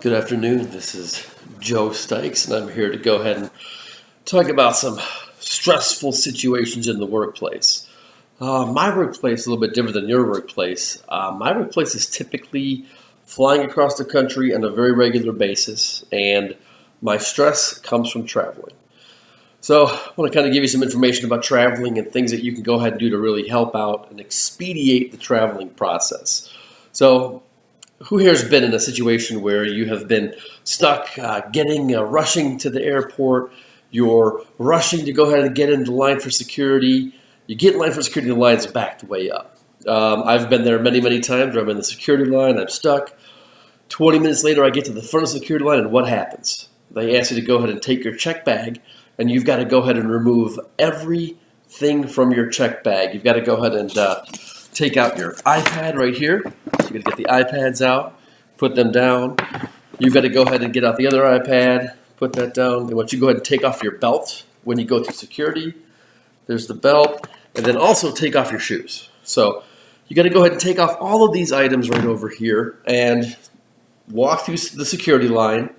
Good afternoon. This is Joe Stykes, and I'm here to go ahead and talk about some stressful situations in the workplace. My workplace is a little bit different than your workplace. My workplace is typically flying across the country on a very regular basis, and my stress comes from traveling. So I want to kind of give you some information about traveling and things that you can go ahead and do to really help out and expedite the traveling process. So who here has been in a situation where you have been stuck rushing to the airport, you're rushing to go ahead and get into line for security, you get in line for security, the line's backed way up. I've been there many, many times where I'm in the security line, I'm stuck. 20 minutes later, I get to the front of the security line, and what happens? They ask you to go ahead and take your check bag, and you've got to go ahead and remove everything from your check bag. You've got to go ahead and take out your iPad right here. So you're going to get the iPads out, put them down. You've got to go ahead and get out the other iPad, put that down. They want you to go ahead and take off your belt when you go through security. There's the belt. And then also take off your shoes. So you got to go ahead and take off all of these items right over here and walk through the security line,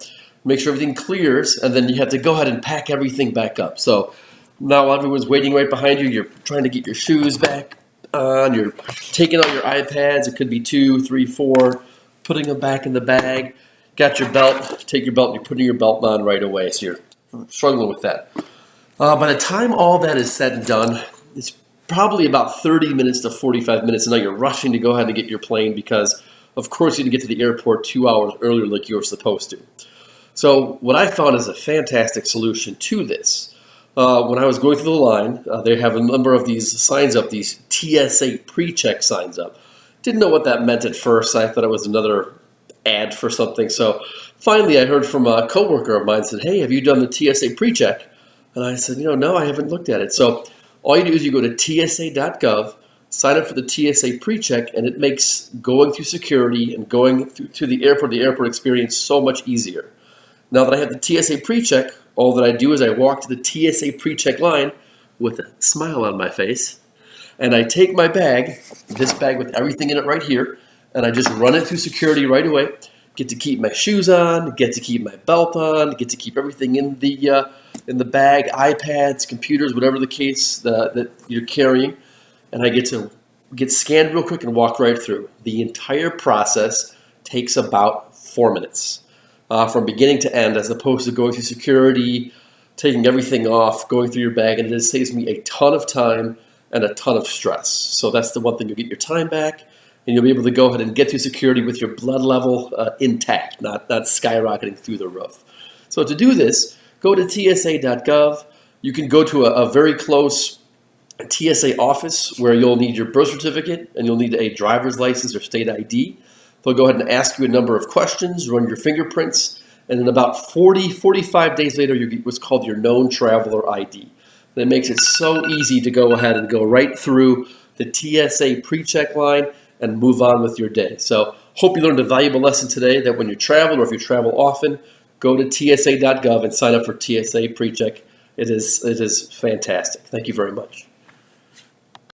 make sure everything clears, and then you have to go ahead and pack everything back up. So now while everyone's waiting right behind you, you're trying to get your shoes back on, you're taking out your iPads, it could be 2, 3, 4, putting them back in the bag, got your belt, take your belt, and you're putting your belt on right away, so you're struggling with that. By the time all that is said and done, it's probably about 30 minutes to 45 minutes, and now you're rushing to go ahead and get your plane because, of course, you didn't get to the airport 2 hours earlier like you were supposed to. So what I found is a fantastic solution to this. When I was going through the line, they have a number of these signs up, these TSA pre-check signs up. Didn't know what that meant at first. I thought it was another ad for something. So finally I heard from a coworker of mine said, "Hey, have you done the TSA pre-check?" And I said, no, I haven't looked at it. So all you do is you go to tsa.gov, sign up for the TSA pre-check, and it makes going through security and going through the airport experience so much easier. Now that I have the TSA pre-check, all that I do is I walk to the TSA pre-check line with a smile on my face, and I take my bag, this bag with everything in it right here, and I just run it through security right away. Get to keep my shoes on, get to keep my belt on, get to keep everything in the bag, iPads, computers, whatever the case that you're carrying, and I get to get scanned real quick and walk right through. The entire process takes about 4 minutes. From beginning to end, as opposed to going through security, taking everything off, going through your bag, and it saves me a ton of time and a ton of stress. So that's the one thing, you'll get your time back, and you'll be able to go ahead and get through security with your blood level intact, not skyrocketing through the roof. So to do this, go to tsa.gov. You can go to a very close TSA office where you'll need your birth certificate and you'll need a driver's license or state ID. They'll go ahead and ask you a number of questions, run your fingerprints, and then about 45 days later, you get what's called your known traveler ID. That makes it so easy to go ahead and go right through the TSA pre-check line and move on with your day. So hope you learned a valuable lesson today that when you travel or if you travel often, go to tsa.gov and sign up for TSA pre-check. It is fantastic. Thank you very much.